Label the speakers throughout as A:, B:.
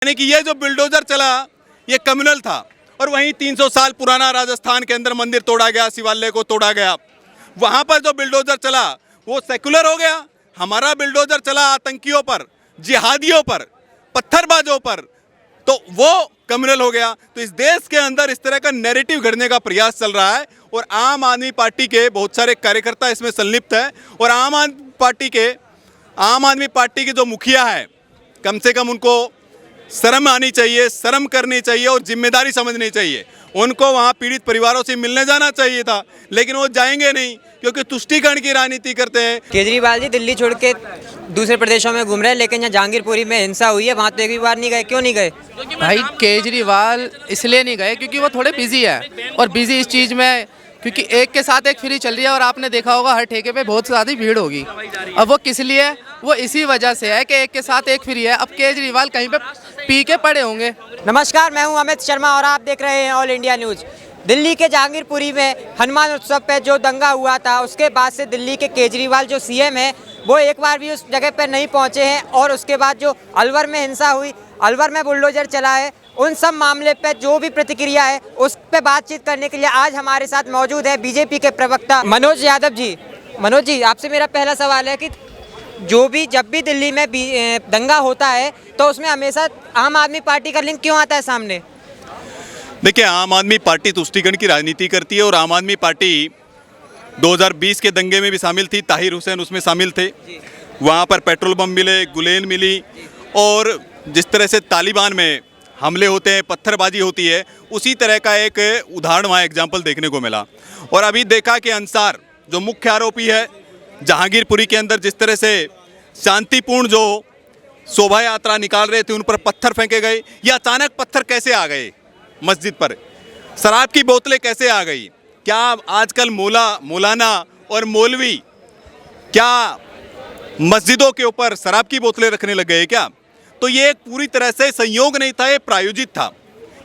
A: यानी कि ये जो बुलडोजर चला ये कम्युनल था और वहीं 300 साल पुराना राजस्थान के अंदर मंदिर तोड़ा गया, शिवालय को तोड़ा गया। वहां पर जो बुलडोजर चला वो सेकुलर हो गया। हमारा बुलडोजर चला आतंकियों पर, जिहादियों पर, पत्थरबाजों पर, तो वो कम्युनल हो गया। तो इस देश के अंदर इस तरह का नैरेटिव घड़ने का प्रयास चल रहा है और आम आदमी पार्टी के बहुत सारे कार्यकर्ता इसमें संलिप्त है। और आम आदमी पार्टी के जो मुखिया है, कम से कम उनको शर्म आनी चाहिए, शर्म करनी चाहिए और जिम्मेदारी समझनी चाहिए। उनको वहाँ पीड़ित परिवारों से मिलने जाना चाहिए था, लेकिन वो जाएंगे नहीं क्योंकि तुष्टीकरण की राजनीति करते हैं।
B: केजरीवाल जी दिल्ली छोड़ के दूसरे प्रदेशों में घूम रहे हैं, लेकिन यहाँ जहांगीरपुरी में हिंसा हुई है, वहाँ तो एक भी बार नहीं गए। क्यों नहीं गए?
C: भाई केजरीवाल इसलिए नहीं गए क्योंकि वो थोड़े बिजी है, और बिजी इस चीज़ में क्योंकि एक के साथ एक फ्री चल रही है और आपने देखा होगा हर ठेके पे बहुत ज़्यादा भीड़ होगी। अब वो किस लिए, वो इसी वजह से है कि एक के साथ एक फ्री है। अब केजरीवाल कहीं पे पी के पड़े होंगे।
B: नमस्कार, मैं हूं अमित शर्मा और आप देख रहे हैं ऑल इंडिया न्यूज़। दिल्ली के जहांगीरपुरी में हनुमान उत्सव पे जो दंगा हुआ था, उसके बाद से दिल्ली के केजरीवाल जो सीएम है वो एक बार भी उस जगह पर नहीं पहुंचे हैं। और उसके बाद जो अलवर में हिंसा हुई, अलवर में बुलडोजर चला है, उन सब मामले पे जो भी प्रतिक्रिया है उस पे बातचीत करने के लिए आज हमारे साथ मौजूद है बीजेपी के प्रवक्ता मनोज यादव जी। मनोज जी, आपसे मेरा पहला सवाल है कि जब भी दिल्ली में दंगा होता है तो उसमें हमेशा आम आदमी पार्टी का लिंक क्यों आता है सामने?
A: देखिए, आम आदमी पार्टी तुष्टीकरण की राजनीति करती है और आम आदमी पार्टी 2020 के दंगे में भी शामिल थी। ताहिर हुसैन उसमें शामिल थे। वहाँ पर पेट्रोल बम मिले, गुलेन मिली, और जिस तरह से तालिबान में हमले होते हैं, पत्थरबाजी होती है, उसी तरह का एक उदाहरण वहाँ एग्जाम्पल देखने को मिला। और अभी देखा कि अंसार जो मुख्य आरोपी है, जहांगीरपुरी के अंदर जिस तरह से शांतिपूर्ण जो शोभा यात्रा निकाल रहे थे उन पर पत्थर फेंके गए। या अचानक पत्थर कैसे आ गए मस्जिद पर? शराब की बोतलें कैसे आ गई? क्या आजकल मौलाना और मौलवी क्या मस्जिदों के ऊपर शराब की बोतलें रखने लग गए क्या? तो ये एक पूरी तरह से संयोग नहीं था, ये प्रायोजित था।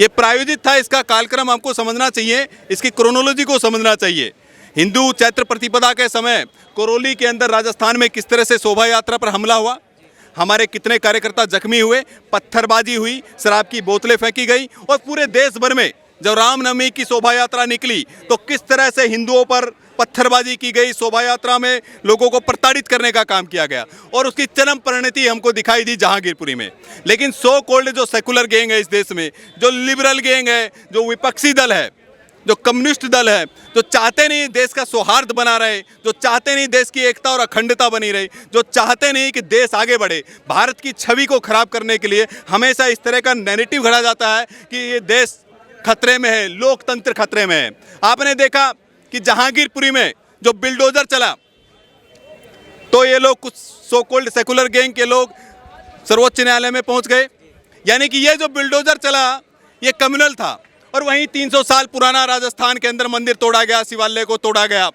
A: ये प्रायोजित था, इसका कालक्रम हमको समझना चाहिए, इसकी क्रोनोलॉजी को समझना चाहिए। हिंदू चैत्र प्रतिपदा के समय करौली के अंदर राजस्थान में किस तरह से शोभा यात्रा पर हमला हुआ, हमारे कितने कार्यकर्ता जख्मी हुए, पत्थरबाजी हुई, शराब की बोतलें फेंकी गई, और पूरे देश भर में जब रामनवमी की शोभा यात्रा निकली तो किस तरह से हिंदुओं पर पत्थरबाजी की गई, शोभा यात्रा में लोगों को प्रताड़ित करने का काम किया गया, और उसकी चरम परिणति हमको दिखाई दी जहांगीरपुरी में। लेकिन सो कॉल्ड जो सेकुलर गैंग है इस देश में, जो लिबरल गैंग है, जो विपक्षी दल है, जो कम्युनिस्ट दल है, जो चाहते नहीं देश का सौहार्द बना रहे, जो चाहते नहीं देश की एकता और अखंडता बनी रहे, जो चाहते नहीं कि देश आगे बढ़े, भारत की छवि को खराब करने के लिए हमेशा इस तरह का नैरेटिव घड़ा जाता है कि ये देश खतरे में है, लोकतंत्र खतरे में है। आपने देखा कि जहांगीरपुरी में जो बुलडोजर चला तो ये लोग, कुछ सो कॉल्ड सेकुलर गैंग के लोग सर्वोच्च न्यायालय में पहुंच गए। यानी कि ये जो बुलडोजर चला ये कम्युनल था और वहीं 300 साल पुराना राजस्थान के अंदर मंदिर तोड़ा गया, शिवालय को तोड़ा गया।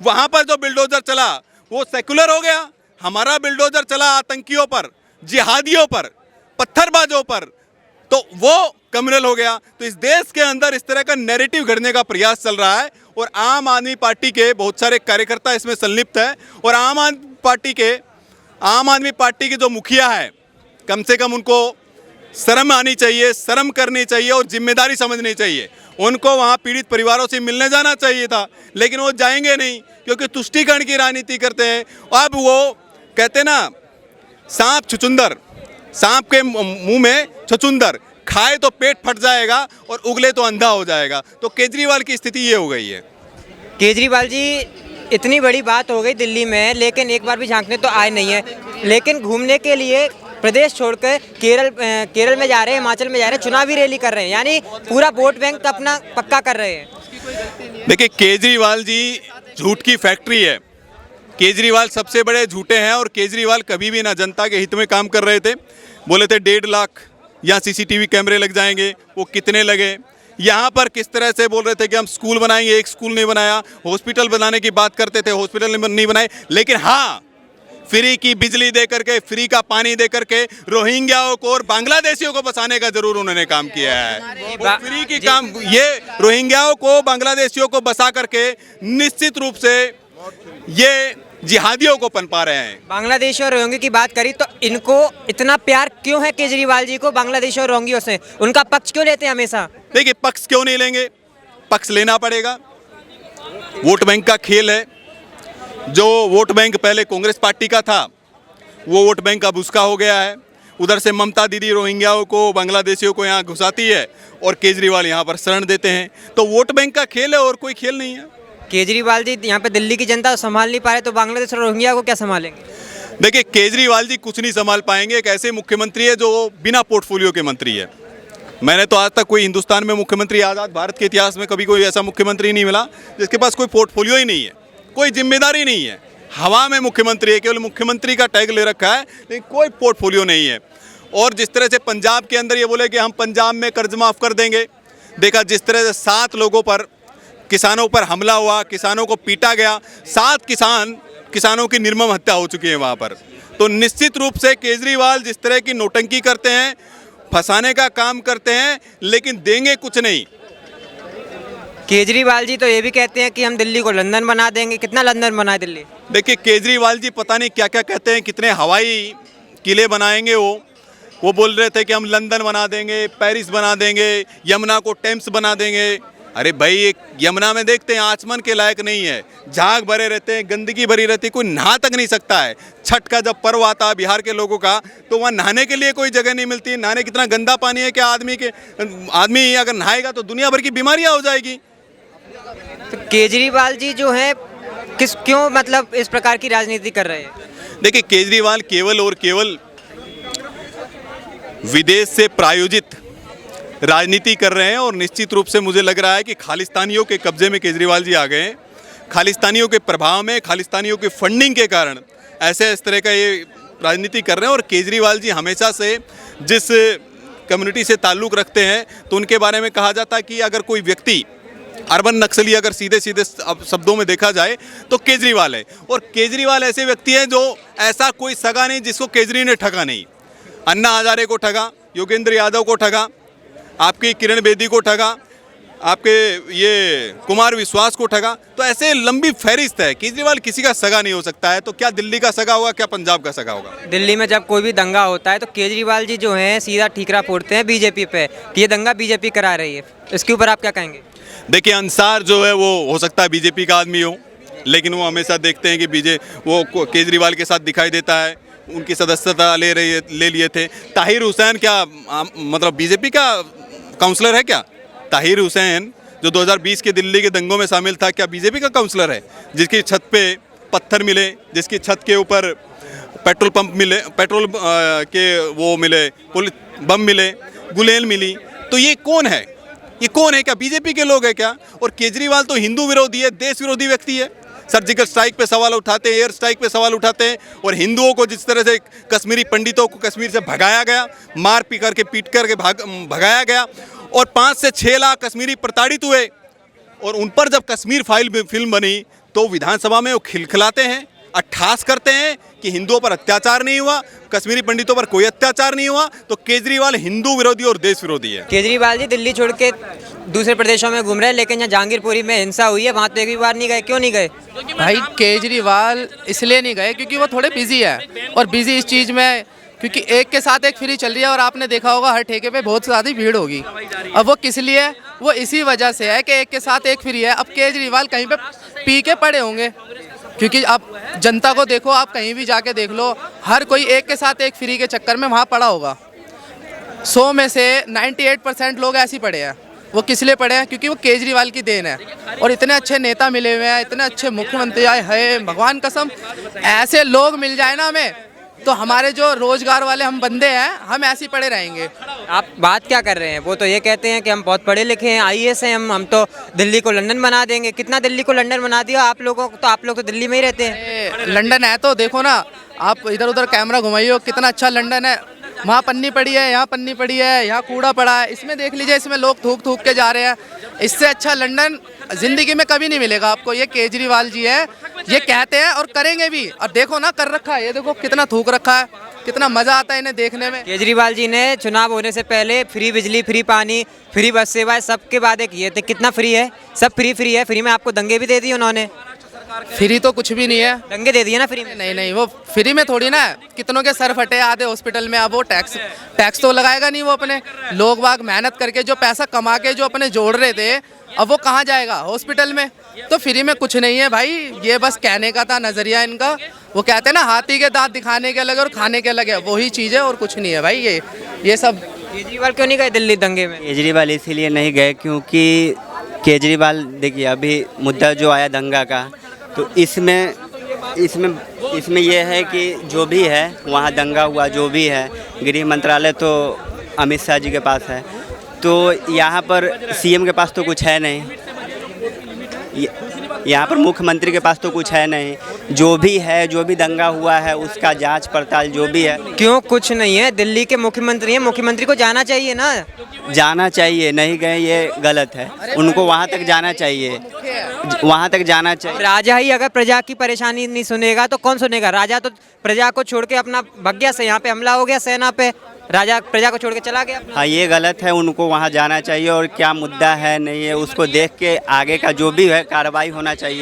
A: वहाँ पर जो बुलडोजर चला वो सेकुलर हो गया। हमारा बुलडोजर चला आतंकियों पर, जिहादियों पर, पत्थरबाजों पर, तो वो कम्युनल हो गया। तो इस देश के अंदर इस तरह का नैरेटिव घड़ने का प्रयास चल रहा है और आम आदमी पार्टी के बहुत सारे कार्यकर्ता इसमें संलिप्त है। और आम आदमी पार्टी के जो मुखिया है, कम से कम उनको शर्म आनी चाहिए, शर्म करनी चाहिए और जिम्मेदारी समझनी चाहिए। उनको वहाँ पीड़ित परिवारों से मिलने जाना चाहिए था, लेकिन वो जाएंगे नहीं क्योंकि तुष्टीकरण की राजनीति करते हैं। अब वो कहते ना, सांप छुचुंदर, सांप के मुंह में छुचुंदर, खाए तो पेट फट जाएगा और उगले तो अंधा हो जाएगा। तो केजरीवाल की स्थिति ये हो गई है।
B: केजरीवाल जी, इतनी बड़ी बात हो गई दिल्ली में, लेकिन एक बार भी झांकने तो आए नहीं है। लेकिन घूमने के लिए प्रदेश छोड़कर केरल में जा रहे हैं, हिमाचल में जा रहे हैं, चुनावी रैली कर रहे हैं, यानी पूरा वोट बैंक अपना पक्का कर रहे हैं।
A: देखिए, केजरीवाल जी झूठ की फैक्ट्री है। केजरीवाल सबसे बड़े झूठे हैं और केजरीवाल कभी भी ना जनता के हित में काम कर रहे थे। बोले थे 1.5 लाख यहाँ सीसीटीवी कैमरे लग जाएंगे, वो कितने लगे? यहाँ पर किस तरह से बोल रहे थे कि हम स्कूल बनाएंगे, एक स्कूल नहीं बनाया। हॉस्पिटल बनाने की बात करते थे, हॉस्पिटल नहीं बनाए। लेकिन हाँ, फ्री की बिजली दे करके, फ्री का पानी दे करके रोहिंग्याओं को और बांग्लादेशियों को बसाने का जरूर उन्होंने काम किया है। और फ्री की काम, ये रोहिंग्याओं को, बांग्लादेशियों को बसा करके निश्चित रूप से ये जिहादियों को पनपा रहे हैं।
B: बांग्लादेश और रोहिंग्या की बात करी तो इनको इतना प्यार क्यों है केजरीवाल जी को बांग्लादेश और रोहिंग्या से? उनका पक्ष क्यों लेते हैं हमेशा?
A: देखिए, पक्ष क्यों नहीं लेंगे, पक्ष लेना पड़ेगा। वोट बैंक का खेल है। जो वोट बैंक पहले कांग्रेस पार्टी का था, वो वोट बैंक अब उसका हो गया है। उधर से ममता दीदी रोहिंग्याओं को, बांग्लादेशियों को यहाँ घुसाती है और केजरीवाल यहाँ पर शरण देते हैं। तो वोट बैंक का खेल है और कोई खेल नहीं है।
B: केजरीवाल जी यहाँ पे दिल्ली की जनता संभाल नहीं पा रहे तो बांग्लादेश और रोहिंग्या को क्या संभालेंगे?
A: देखिए, केजरीवाल जी कुछ नहीं संभाल पाएंगे। एक ऐसे मुख्यमंत्री है जो बिना पोर्टफोलियो के मंत्री है। मैंने तो आज तक कोई हिंदुस्तान में मुख्यमंत्री, आज़ाद भारत के इतिहास में कभी कोई ऐसा मुख्यमंत्री नहीं मिला जिसके पास कोई पोर्टफोलियो ही नहीं है, कोई जिम्मेदारी नहीं है। हवा में मुख्यमंत्री है, केवल मुख्यमंत्री का टैग ले रखा है, लेकिन कोई पोर्टफोलियो नहीं है। और जिस तरह से पंजाब के अंदर ये बोले कि हम पंजाब में कर्ज माफ़ कर देंगे, देखा जिस तरह से 7 लोगों पर, किसानों पर हमला हुआ, किसानों को पीटा गया, 7 किसानों की निर्मम हत्या हो चुकी है वहाँ पर। तो निश्चित रूप से केजरीवाल जिस तरह की नोटंकी करते हैं, फंसाने का काम करते हैं, लेकिन देंगे कुछ नहीं।
B: केजरीवाल जी तो ये भी कहते हैं कि हम दिल्ली को लंदन बना देंगे। कितना लंदन बनाए दिल्ली?
A: देखिए, केजरीवाल जी पता नहीं क्या क्या कहते हैं, कितने हवाई किले बनाएंगे वो बोल रहे थे कि हम लंदन बना देंगे, पेरिस बना देंगे, यमुना को टेम्स बना देंगे। अरे भाई, एक यमुना में देखते हैं आचमन के लायक नहीं है, झाग भरे रहते हैं, गंदगी भरी रहती है, कोई नहा तक नहीं सकता है। छठ का जब पर्व आता है बिहार के लोगों का, तो वहाँ नहाने के लिए कोई जगह नहीं मिलती। नहाने कितना गंदा पानी है कि आदमी अगर नहाएगा तो दुनिया भर की बीमारियाँ हो जाएगी।
B: तो केजरीवाल जी जो है क्यों मतलब इस प्रकार की राजनीति कर रहे हैं?
A: देखिए, केजरीवाल केवल और केवल विदेश से प्रायोजित राजनीति कर रहे हैं और निश्चित रूप से मुझे लग रहा है कि खालिस्तानियों के कब्जे में केजरीवाल जी आ गए हैं। खालिस्तानियों के प्रभाव में, खालिस्तानियों के फंडिंग के कारण इस तरह का ये राजनीति कर रहे हैं। और केजरीवाल जी हमेशा से जिस कम्युनिटी से ताल्लुक़ रखते हैं, तो उनके बारे में कहा जाता है कि अगर कोई व्यक्ति अर्बन नक्सली अगर सीधे शब्दों में देखा जाए तो केजरीवाल है। और केजरीवाल ऐसे व्यक्ति हैं जो ऐसा कोई सगा नहीं जिसको केजरी ने ठगा नहीं। अन्ना हजारे को ठगा, योगेंद्र यादव को ठगा, आपकी किरण बेदी को ठगा, आपके ये कुमार विश्वास को ठगा। तो ऐसे लंबी फहरिस्त है। केजरीवाल किसी का सगा नहीं हो सकता है। तो क्या दिल्ली का सगा होगा, क्या पंजाब का सगा होगा?
B: दिल्ली में जब कोई भी दंगा होता है तो केजरीवाल जी जो हैं सीधा ठीकरा फोड़ते हैं बीजेपी पे कि ये दंगा बीजेपी करा रही है। इसके ऊपर आप क्या कहेंगे?
A: देखिए, अंसार जो है वो हो सकता है बीजेपी का आदमी हो, लेकिन वो हमेशा देखते हैं कि वो केजरीवाल के साथ दिखाई देता है। उनकी सदस्यता ले लिए थे। ताहिर हुसैन क्या मतलब बीजेपी का काउंसलर है क्या? ताहिर हुसैन जो 2020 के दिल्ली के दंगों में शामिल था, क्या बीजेपी का काउंसलर है? जिसकी छत पे पत्थर मिले, जिसकी छत के ऊपर पेट्रोल पंप मिले, पेट्रोल के वो मिले, बम मिले, गुलेल मिली, तो ये कौन है? ये कौन है? क्या बीजेपी के लोग हैं क्या? और केजरीवाल तो हिंदू विरोधी है, देश विरोधी व्यक्ति है। सर्जिकल स्ट्राइक पे सवाल उठाते हैं, एयर स्ट्राइक पे सवाल उठाते हैं। और हिंदुओं को जिस तरह से कश्मीरी पंडितों को कश्मीर से भगाया गया, मार पी करके पीट करके भगाया गया, और 5 से 6 लाख कश्मीरी प्रताड़ित हुए। और उन पर जब कश्मीर फाइल फिल्म बनी तो विधानसभा में वो खिलखिलाते हैं, अट्ठास करते हैं कि हिंदुओं पर अत्याचार नहीं हुआ, कश्मीरी पंडितों पर कोई अत्याचार नहीं हुआ। तो केजरीवाल हिंदू विरोधी और देश विरोधी है।
B: केजरीवाल जी दिल्ली छोड़ के दूसरे प्रदेशों में घूम रहे हैं, लेकिन यहाँ जहांगीरपुरी में हिंसा हुई है, वहाँ तो एक भी बार नहीं गए। क्यों नहीं गए?
C: भाई, केजरीवाल इसलिए नहीं गए क्योंकि वो थोड़े बिजी है। और बिजी इस चीज़ में क्योंकि एक के साथ एक फ्री चल रही है और आपने देखा होगा हर ठेके पे बहुत ज़्यादा भीड़ होगी। अब वो किस लिए? वो इसी वजह से है कि एक के साथ एक फ्री है। अब केजरीवाल कहीं पे पी के पड़े होंगे, क्योंकि अब जनता को देखो, आप कहीं भी जाके देख लो, हर कोई एक के साथ एक फ्री के चक्कर में वहाँ पड़ा होगा। 100 में से 98% लोग ऐसे ही पड़े हैं। वो किस लिए पड़े हैं? क्योंकि वो केजरीवाल की देन है। और इतने अच्छे नेता मिले हुए हैं, इतने अच्छे मुख्यमंत्री आए हैं, भगवान कसम ऐसे लोग मिल जाए ना हमें, तो हमारे जो रोजगार वाले हम बंदे हैं, हम ऐसे ही पड़े रहेंगे।
B: आप बात क्या कर रहे हैं? वो तो ये कहते हैं कि हम बहुत पढ़े लिखे हैं, IAS हैं, हम तो दिल्ली को लंदन बना देंगे। कितना दिल्ली को लंदन बना दिया आप लोगों को? तो आप लोग तो दिल्ली में ही रहते हैं।
C: लंदन है तो देखो ना, आप इधर उधर कैमरा घुमाइए, कितना अच्छा लंदन है। वहाँ पन्नी पड़ी है, यहाँ पन्नी पड़ी है, यहाँ कूड़ा पड़ा है, इसमें देख लीजिए, इसमें लोग थूक थूक के जा रहे हैं। इससे अच्छा लंदन जिंदगी में कभी नहीं मिलेगा आपको। ये केजरीवाल जी है, ये कहते हैं और करेंगे भी। और देखो ना, कर रखा है, ये देखो कितना थूक रखा है, कितना मजा आता है इन्हें देखने में।
B: केजरीवाल जी ने चुनाव होने से पहले फ्री बिजली, फ्री पानी, फ्री बस सेवाएं सबके वादे किए थे। कितना फ्री है? सब फ्री है। फ्री में आपको दंगे भी दे दिए उन्होंने।
C: फ्री तो कुछ भी नहीं है।
B: दंगे दे दिए ना फ्री में।
C: नहीं नहीं, वो फ्री में थोड़ी ना है। कितनों के सर फटे आधे हॉस्पिटल में। अब वो टैक्स तो लगाएगा नहीं वो अपने। लोग बाग मेहनत करके जो पैसा कमा के जो अपने जोड़ रहे थे, अब वो कहाँ जाएगा? हॉस्पिटल में। तो फ्री में कुछ नहीं है भाई, ये बस कहने का था नजरिया इनका। वो कहते हैं ना, हाथी के दांत दिखाने के अलग और खाने के अलग है, वही चीज़ है और कुछ नहीं है भाई। ये सब।
B: केजरीवाल क्यों नहीं गए दिल्ली दंगे में?
D: केजरीवाल इसीलिए नहीं गए क्योंकि केजरीवाल, देखिए अभी मुद्दा जो आया दंगा का, तो इसमें यह है कि जो भी है वहाँ दंगा हुआ, जो भी है, गृह मंत्रालय तो अमित शाह जी के पास है, तो यहाँ पर सीएम के पास तो कुछ है नहीं, यहाँ पर मुख्यमंत्री के पास तो कुछ है नहीं। जो भी है, जो भी दंगा हुआ है उसका जांच पड़ताल जो भी है।
B: क्यों कुछ नहीं है? दिल्ली के मुख्यमंत्री हैं, मुख्यमंत्री को जाना चाहिए ना।
D: जाना चाहिए, नहीं गए ये गलत है। उनको वहाँ तक जाना चाहिए, वहाँ तक जाना चाहिए।
B: राजा ही अगर प्रजा की परेशानी नहीं सुनेगा तो कौन सुनेगा? राजा तो प्रजा को छोड़ के अपना भग गया से, यहाँ पे हमला हो गया सेना पे, राजा प्रजा को छोड़ के चला गया।
D: हाँ, ये गलत है, उनको वहाँ जाना चाहिए और क्या मुद्दा है नहीं है उसको देख के आगे का जो भी है कार्रवाई होना चाहिए।